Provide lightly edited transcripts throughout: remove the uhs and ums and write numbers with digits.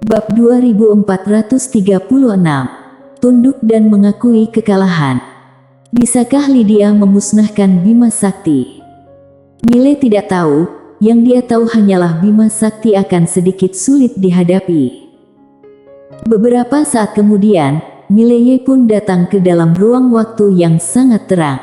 Bab 2436. Tunduk dan mengakui kekalahan. Bisakah Lydia memusnahkan Bima Sakti? Mile tidak tahu, yang dia tahu hanyalah Bima Sakti akan sedikit sulit dihadapi. Beberapa saat kemudian, Mileye pun datang ke dalam ruang waktu yang sangat terang.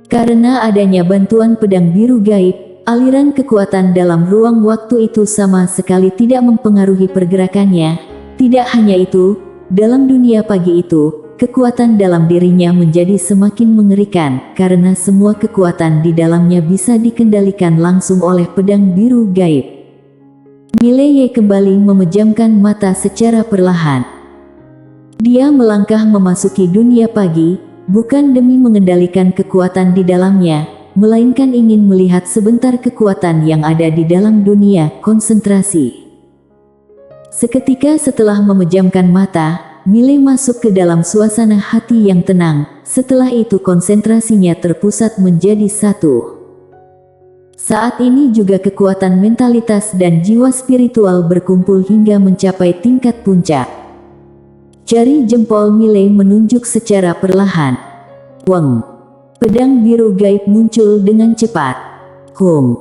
Karena adanya bantuan pedang biru gaib, aliran kekuatan dalam ruang waktu itu sama sekali tidak mempengaruhi pergerakannya. Tidak hanya itu, dalam dunia pagi itu, kekuatan dalam dirinya menjadi semakin mengerikan, karena semua kekuatan di dalamnya bisa dikendalikan langsung oleh pedang biru gaib. Mileye kembali memejamkan mata secara perlahan. Dia melangkah memasuki dunia pagi, bukan demi mengendalikan kekuatan di dalamnya, melainkan ingin melihat sebentar kekuatan yang ada di dalam dunia konsentrasi. Seketika setelah memejamkan mata, Mile masuk ke dalam suasana hati yang tenang. Setelah itu konsentrasinya terpusat menjadi satu. Saat ini juga kekuatan mentalitas dan jiwa spiritual berkumpul hingga mencapai tingkat puncak. Jari jempol Mile menunjuk secara perlahan. Weng. Pedang biru gaib muncul dengan cepat. Hum.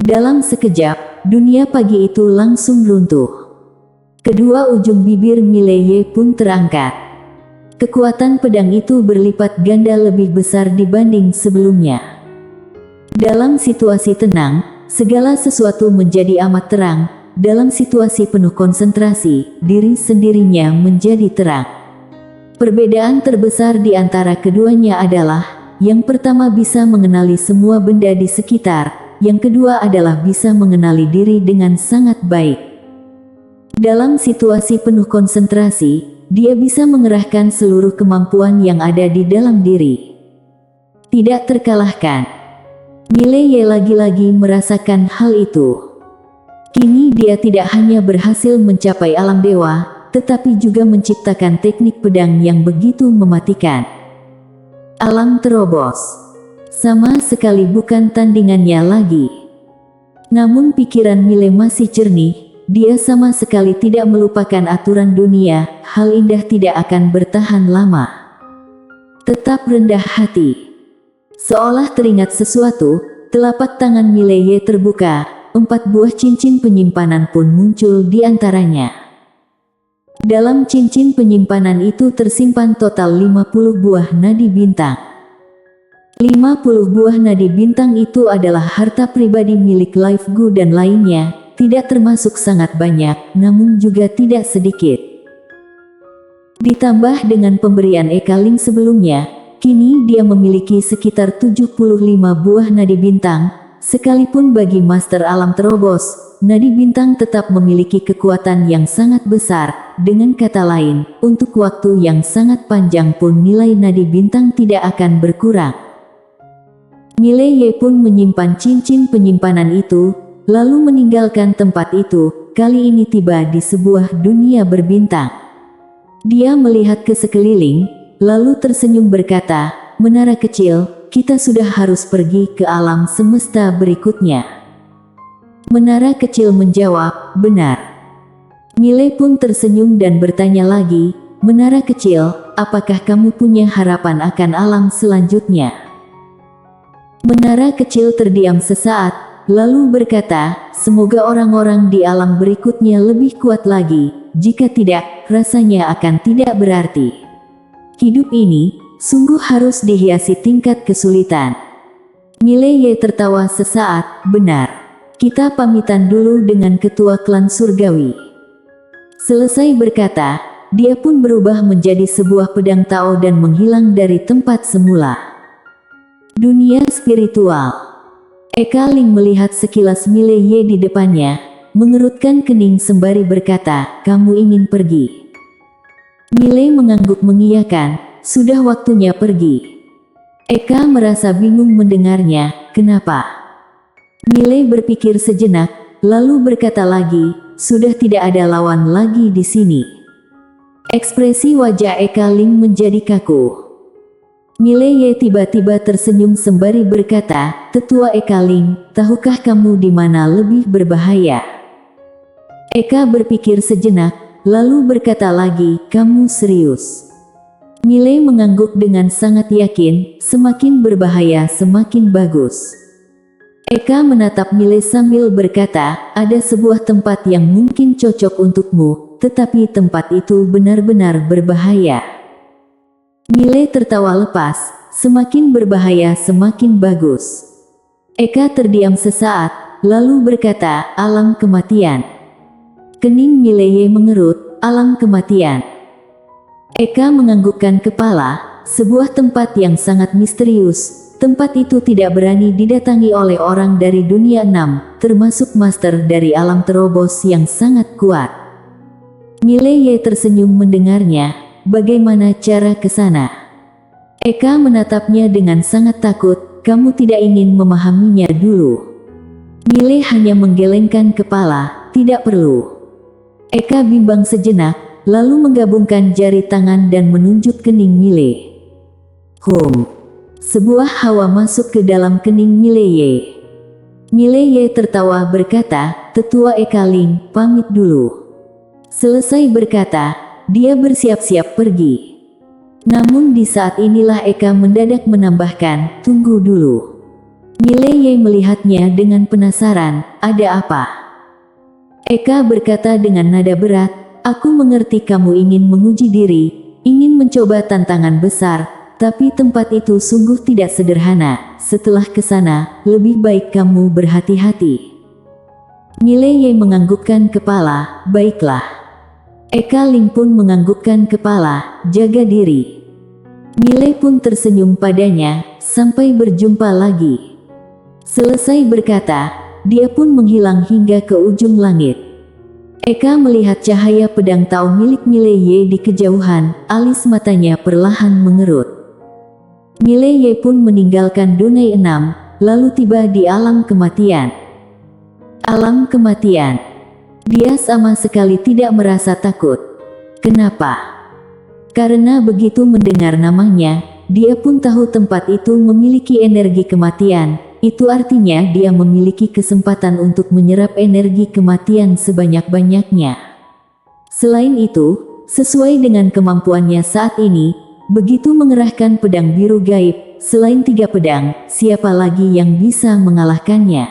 Dalam sekejap, dunia pagi itu langsung runtuh. Kedua ujung bibir Mileye pun terangkat. Kekuatan pedang itu berlipat ganda lebih besar dibanding sebelumnya. Dalam situasi tenang, segala sesuatu menjadi amat terang. Dalam situasi penuh konsentrasi, diri sendirinya menjadi terang. Perbedaan terbesar di antara keduanya adalah, yang pertama bisa mengenali semua benda di sekitar, yang kedua adalah bisa mengenali diri dengan sangat baik. Dalam situasi penuh konsentrasi, dia bisa mengerahkan seluruh kemampuan yang ada di dalam diri. Tidak terkalahkan. Mileye lagi-lagi merasakan hal itu. Kini dia tidak hanya berhasil mencapai alam dewa, tetapi juga menciptakan teknik pedang yang begitu mematikan. Alam terobos. Sama sekali bukan tandingannya lagi. Namun pikiran Mile masih jernih, dia sama sekali tidak melupakan aturan dunia, hal indah tidak akan bertahan lama. Tetap rendah hati. Seolah teringat sesuatu, telapak tangan Mileye terbuka, 4 buah cincin penyimpanan pun muncul di antaranya. Dalam cincin penyimpanan itu tersimpan total 50 buah nadi bintang. 50 buah nadi bintang itu adalah harta pribadi milik Life Gu dan lainnya, tidak termasuk sangat banyak, namun juga tidak sedikit. Ditambah dengan pemberian Ekaling sebelumnya, kini dia memiliki sekitar 75 buah nadi bintang. Sekalipun bagi Master Alam Terobos, nadi bintang tetap memiliki kekuatan yang sangat besar. Dengan kata lain, untuk waktu yang sangat panjang pun nilai nadi bintang tidak akan berkurang. Mileye pun menyimpan cincin penyimpanan itu, lalu meninggalkan tempat itu, kali ini tiba di sebuah dunia berbintang. Dia melihat ke sekeliling, lalu tersenyum berkata, "Menara kecil, kita sudah harus pergi ke alam semesta berikutnya." Menara kecil menjawab, "Benar." Mile pun tersenyum dan bertanya lagi, "Menara kecil, apakah kamu punya harapan akan alam selanjutnya?" Menara kecil terdiam sesaat, lalu berkata, "Semoga orang-orang di alam berikutnya lebih kuat lagi, jika tidak, rasanya akan tidak berarti. Hidup ini sungguh harus dihiasi tingkat kesulitan." Mileye tertawa sesaat, "Benar. Kita pamitan dulu dengan ketua klan surgawi." Selesai berkata, dia pun berubah menjadi sebuah pedang Tao dan menghilang dari tempat semula. Dunia spiritual. Ekaling melihat sekilas Mileye di depannya, mengerutkan kening sembari berkata, "Kamu ingin pergi?" Mile mengangguk mengiyakan, "Sudah waktunya pergi." Eka merasa bingung mendengarnya, "Kenapa?" Mile berpikir sejenak, lalu berkata lagi, "Sudah tidak ada lawan lagi di sini." Ekspresi wajah Ekaling menjadi kaku. Mileye tiba-tiba tersenyum sembari berkata, "Tetua Ekaling, tahukah kamu di mana lebih berbahaya?" Eka berpikir sejenak, lalu berkata lagi, "Kamu serius?" Miley mengangguk dengan sangat yakin, "Semakin berbahaya semakin bagus." Eka menatap Miley sambil berkata, "Ada sebuah tempat yang mungkin cocok untukmu, tetapi tempat itu benar-benar berbahaya." Miley tertawa lepas, "Semakin berbahaya semakin bagus." Eka terdiam sesaat, lalu berkata, "Alam kematian." Kening Miley mengerut, "Alam kematian." Eka menganggukkan kepala, "Sebuah tempat yang sangat misterius. Tempat itu tidak berani didatangi oleh orang dari dunia 6, termasuk master dari alam terobos yang sangat kuat." Miley tersenyum mendengarnya. "Bagaimana cara ke sana?" Eka menatapnya dengan sangat takut, "Kamu tidak ingin memahaminya dulu?" Miley hanya menggelengkan kepala, "Tidak perlu." Eka bimbang sejenak, lalu menggabungkan jari tangan dan menunjuk kening Miley. Sebuah hawa masuk ke dalam kening Miley. Miley tertawa berkata, "Tetua Eka Ling, pamit dulu." Selesai berkata, dia bersiap-siap pergi. Namun di saat inilah Eka mendadak menambahkan, "Tunggu dulu." Miley melihatnya dengan penasaran, "Ada apa?" Eka berkata dengan nada berat, "Aku mengerti kamu ingin menguji diri, ingin mencoba tantangan besar, tapi tempat itu sungguh tidak sederhana. Setelah ke sana, lebih baik kamu berhati-hati." Miley menganggukkan kepala, "Baiklah." Eka Ling pun menganggukkan kepala, "Jaga diri." Miley pun tersenyum padanya, "Sampai berjumpa lagi." Selesai berkata, dia pun menghilang hingga ke ujung langit. Eka melihat cahaya pedang Tao milik Miley di kejauhan, alis matanya perlahan mengerut. Miley pun meninggalkan Dunai 6, lalu tiba di alam kematian. Alam kematian. Dia sama sekali tidak merasa takut. Kenapa? Karena begitu mendengar namanya, dia pun tahu tempat itu memiliki energi kematian. Itu artinya dia memiliki kesempatan untuk menyerap energi kematian sebanyak-banyaknya. Selain itu, sesuai dengan kemampuannya saat ini, begitu mengerahkan pedang biru gaib, selain 3 pedang, siapa lagi yang bisa mengalahkannya?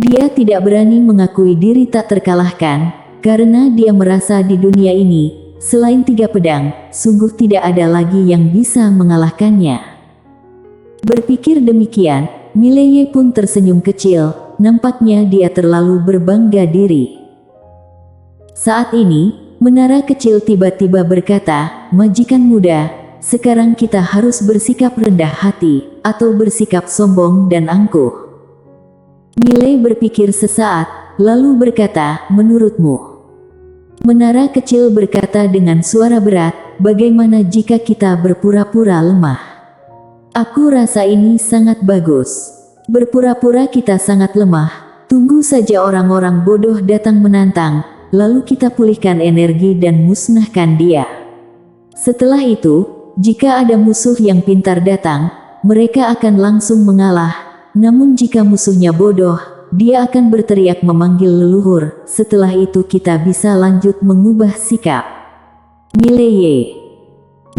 Dia tidak berani mengakui diri tak terkalahkan, karena dia merasa di dunia ini, selain 3 pedang, sungguh tidak ada lagi yang bisa mengalahkannya. Berpikir demikian, Miley pun tersenyum kecil, nampaknya dia terlalu berbangga diri. Saat ini, menara kecil tiba-tiba berkata, "Majikan muda, sekarang kita harus bersikap rendah hati, atau bersikap sombong dan angkuh." Miley berpikir sesaat, lalu berkata, "Menurutmu?" Menara kecil berkata dengan suara berat, "Bagaimana jika kita berpura-pura lemah?" Aku rasa ini sangat bagus. Berpura-pura kita sangat lemah, tunggu saja orang-orang bodoh datang menantang, lalu kita pulihkan energi dan musnahkan dia. Setelah itu, jika ada musuh yang pintar datang, mereka akan langsung mengalah, namun jika musuhnya bodoh, dia akan berteriak memanggil leluhur, setelah itu kita bisa lanjut mengubah sikap. Miley.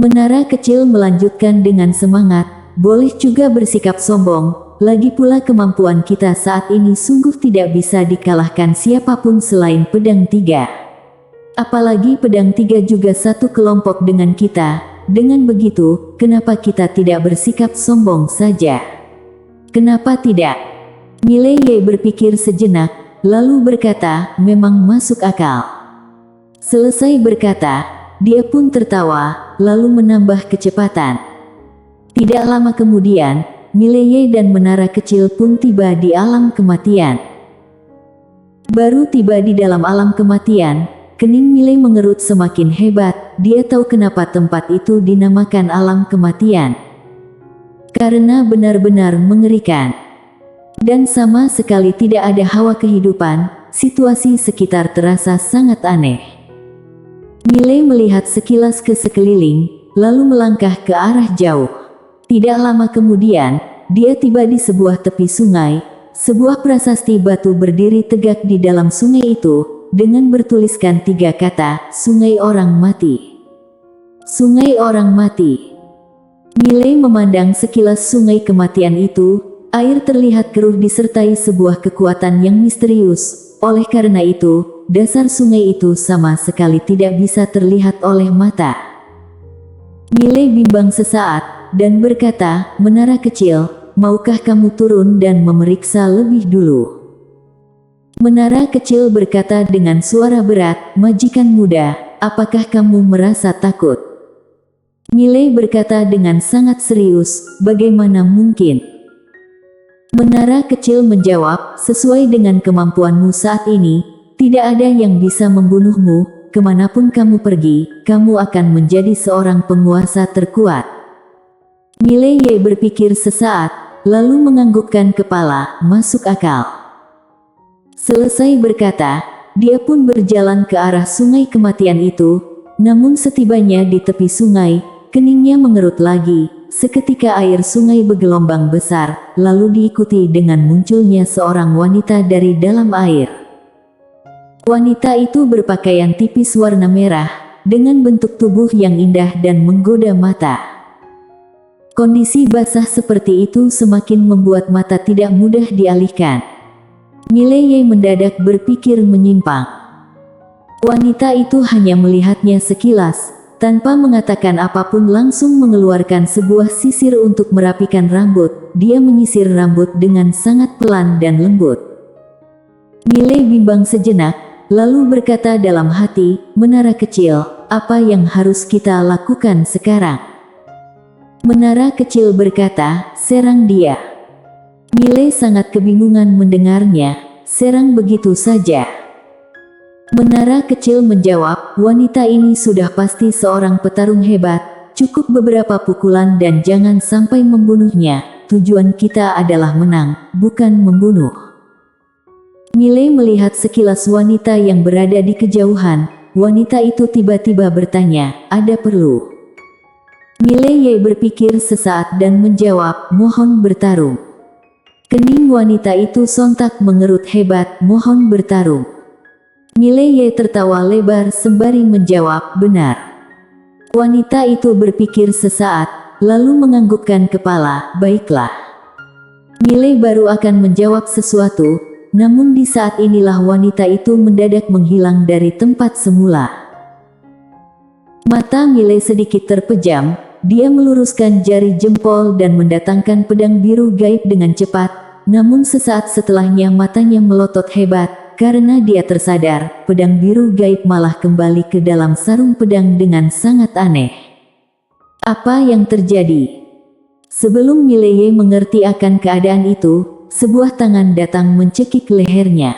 Menara kecil melanjutkan dengan semangat, "Boleh juga bersikap sombong, lagi pula kemampuan kita saat ini sungguh tidak bisa dikalahkan siapapun selain pedang 3. Apalagi pedang 3 juga satu kelompok dengan kita, dengan begitu, kenapa kita tidak bersikap sombong saja? Kenapa tidak?" Miley berpikir sejenak, lalu berkata, "Memang masuk akal." Selesai berkata, dia pun tertawa, lalu menambah kecepatan. Tidak lama kemudian, Miley dan menara kecil pun tiba di alam kematian. Baru tiba di dalam alam kematian, kening Miley mengerut semakin hebat, dia tahu kenapa tempat itu dinamakan alam kematian. Karena benar-benar mengerikan. Dan sama sekali tidak ada hawa kehidupan, situasi sekitar terasa sangat aneh. Miley melihat sekilas ke sekeliling, lalu melangkah ke arah jauh. Tidak lama kemudian, dia tiba di sebuah tepi sungai, sebuah prasasti batu berdiri tegak di dalam sungai itu, dengan bertuliskan 3 kata, Sungai Orang Mati. Sungai Orang Mati. Miley memandang sekilas sungai kematian itu, air terlihat keruh disertai sebuah kekuatan yang misterius. Oleh karena itu, dasar sungai itu sama sekali tidak bisa terlihat oleh mata. Miley bimbang sesaat, dan berkata, Menara kecil, maukah kamu turun dan memeriksa lebih dulu? Menara kecil berkata dengan suara berat, Majikan muda, apakah kamu merasa takut? Miley berkata dengan sangat serius, bagaimana mungkin? Menara kecil menjawab, sesuai dengan kemampuanmu saat ini, tidak ada yang bisa membunuhmu. Kemanapun kamu pergi, kamu akan menjadi seorang penguasa terkuat. Miley berpikir sesaat, lalu menganggukkan kepala, masuk akal. Selesai berkata, dia pun berjalan ke arah sungai kematian itu, namun setibanya di tepi sungai, keningnya mengerut lagi. Seketika air sungai bergelombang besar, lalu diikuti dengan munculnya seorang wanita dari dalam air. Wanita itu berpakaian tipis warna merah, dengan bentuk tubuh yang indah dan menggoda mata. Kondisi basah seperti itu semakin membuat mata tidak mudah dialihkan. Miley mendadak berpikir menyimpang. Wanita itu hanya melihatnya sekilas, tanpa mengatakan apapun langsung mengeluarkan sebuah sisir untuk merapikan rambut. Dia menyisir rambut dengan sangat pelan dan lembut. Miley bimbang sejenak, lalu berkata dalam hati, Menara kecil, apa yang harus kita lakukan sekarang? Menara kecil berkata, serang dia. Miley sangat kebingungan mendengarnya, serang begitu saja. Menara kecil menjawab, wanita ini sudah pasti seorang petarung hebat, cukup beberapa pukulan dan jangan sampai membunuhnya, tujuan kita adalah menang, bukan membunuh. Miley melihat sekilas wanita yang berada di kejauhan. Wanita itu tiba-tiba bertanya, ada perlu? Miley berpikir sesaat dan menjawab, mohon bertarung. Kening wanita itu sontak mengerut hebat, mohon bertarung. Miley tertawa lebar sembari menjawab, benar. Wanita itu berpikir sesaat, lalu menganggukkan kepala, baiklah. Miley baru akan menjawab sesuatu, namun di saat inilah wanita itu mendadak menghilang dari tempat semula. Mata Miley sedikit terpejam, dia meluruskan jari jempol dan mendatangkan pedang biru gaib dengan cepat, namun sesaat setelahnya matanya melotot hebat, karena dia tersadar, pedang biru gaib malah kembali ke dalam sarung pedang dengan sangat aneh. Apa yang terjadi? Sebelum Miley mengerti akan keadaan itu, sebuah tangan datang mencekik lehernya.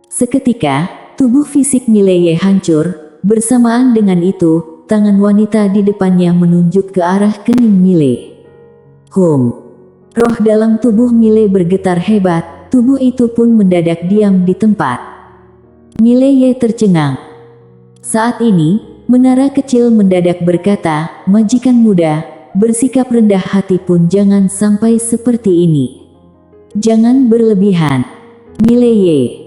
Seketika, tubuh fisik Miley hancur. Bersamaan dengan itu, tangan wanita di depannya menunjuk ke arah kening Miley. Roh dalam tubuh Miley bergetar hebat, tubuh itu pun mendadak diam di tempat. Miley tercengang. Saat ini, menara kecil mendadak berkata, Majikan muda, bersikap rendah hati pun jangan sampai seperti ini. Jangan berlebihan. Miley.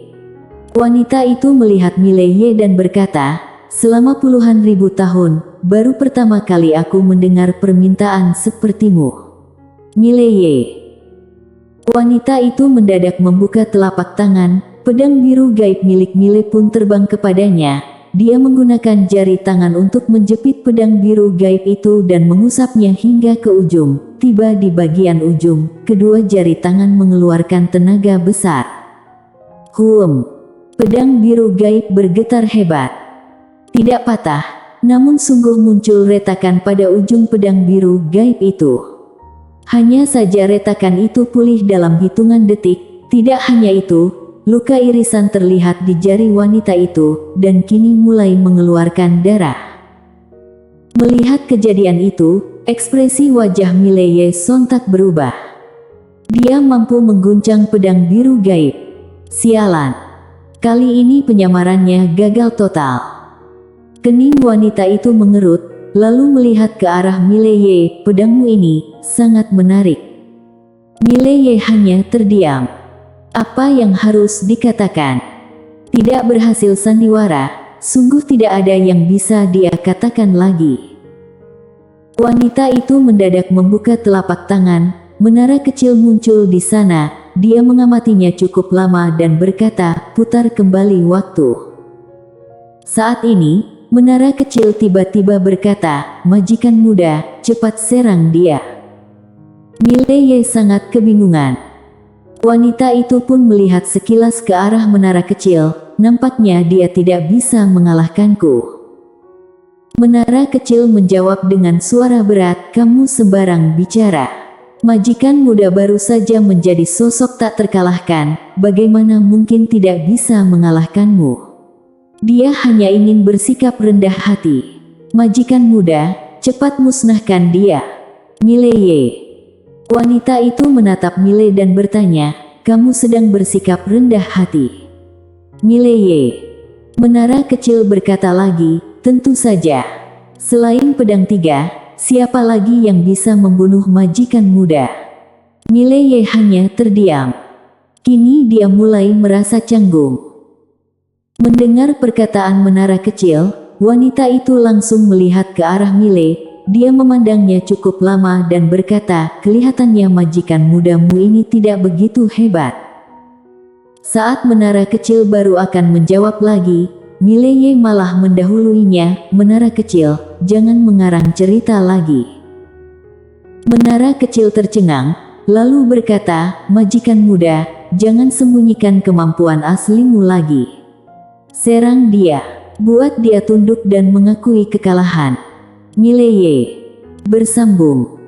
Wanita itu melihat Miley dan berkata, selama puluhan ribu tahun, baru pertama kali aku mendengar permintaan sepertimu. Miley. Wanita itu mendadak membuka telapak tangan, pedang biru gaib milik Miley pun terbang kepadanya. Dia menggunakan jari tangan untuk menjepit pedang biru gaib itu dan mengusapnya hingga ke ujung. Tiba di bagian ujung, kedua jari tangan mengeluarkan tenaga besar. Pedang biru gaib bergetar hebat. Tidak patah, namun sungguh muncul retakan pada ujung pedang biru gaib itu. Hanya saja retakan itu pulih dalam hitungan detik. Tidak hanya itu, luka irisan terlihat di jari wanita itu, dan kini mulai mengeluarkan darah. Melihat kejadian itu, ekspresi wajah Miley sontak berubah. Dia mampu mengguncang pedang biru gaib. Sialan. Kali ini penyamarannya gagal total. Kening wanita itu mengerut, lalu melihat ke arah Miley. Pedangmu ini sangat menarik. Mileye hanya terdiam. Apa yang harus dikatakan? Tidak berhasil sandiwara, sungguh tidak ada yang bisa dia katakan lagi. Wanita itu mendadak membuka telapak tangan, menara kecil muncul di sana, dia mengamatinya cukup lama dan berkata, putar kembali waktu. Saat ini, menara kecil tiba-tiba berkata, majikan muda, cepat serang dia. Mileye sangat kebingungan. Wanita itu pun melihat sekilas ke arah menara kecil, nampaknya dia tidak bisa mengalahkanku. Menara kecil menjawab dengan suara berat, kamu sembarang bicara. Majikan muda baru saja menjadi sosok tak terkalahkan, bagaimana mungkin tidak bisa mengalahkanmu? Dia hanya ingin bersikap rendah hati. Majikan muda, cepat musnahkan dia. Mileye. Wanita itu menatap Mile dan bertanya, kamu sedang bersikap rendah hati. Mileye. Menara kecil berkata lagi, tentu saja. Selain pedang tiga, siapa lagi yang bisa membunuh majikan muda? Mileye hanya terdiam. Kini dia mulai merasa canggung. Mendengar perkataan menara kecil, wanita itu langsung melihat ke arah Mile. Dia memandangnya cukup lama dan berkata, kelihatannya majikan mudamu ini tidak begitu hebat. Saat menara kecil baru akan menjawab lagi, Mileye malah mendahuluinya, menara kecil, jangan mengarang cerita lagi. Menara kecil tercengang, lalu berkata, majikan muda, jangan sembunyikan kemampuan aslimu lagi. Serang dia, buat dia tunduk dan mengakui kekalahan. Mileye bersambung.